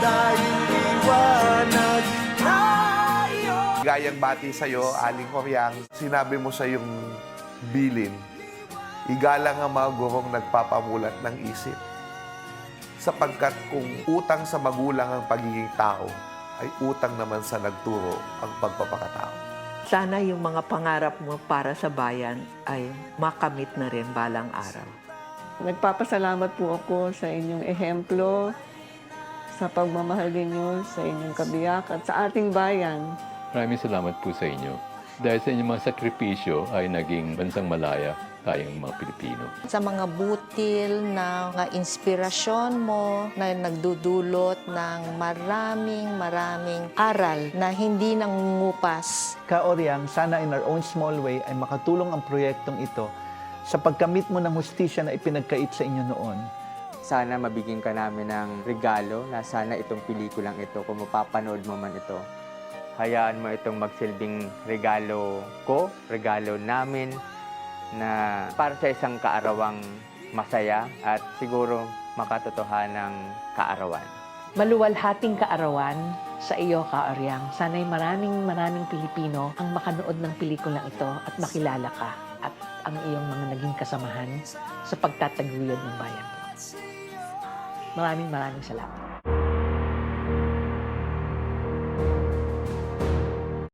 dahil liwanag na iyong Gayang bati sa'yo, Aling Koryang, sinabi mo sa yung bilin, igalang ang mga gurong nagpapamulat ng isip. Sapagkat kung utang sa magulang ang pagiging tao, ay utang naman sa nagturo ang pagpapakatao. Sana yung mga pangarap mo para sa bayan ay makamit na rin balang araw. Nagpapasalamat po ako sa inyong ehemplo, sa pagmamahal ninyo, sa inyong kabiyak at sa ating bayan. Maraming salamat po sa inyo. Dahil sa inyong mga sakripisyo ay naging bansang malaya tayong mga Pilipino. Sa mga butil na mga inspirasyon mo na nagdudulot ng maraming aral na hindi nangungupas. Ka-Oryang, sana in our own small way ay makatulong ang proyektong ito sa pagkamit mo ng hustisya na ipinagkait sa inyo noon. Sana mabigyan ka namin ng regalo na sana itong pelikulang ito, kung mapapanood mo man ito, hayaan mo itong magsilbing regalo ko, regalo namin, na para sa isang kaarawang masaya at siguro makatotohanang kaarawan. Maluwalhating kaarawan sa iyo, Ka-Oryang. Sana'y maraming Pilipino ang makanood ng pelikulang ito at makilala ka at ang iyong mga naging kasamahan sa pagtataguyod ng bayan. Maraming salamat.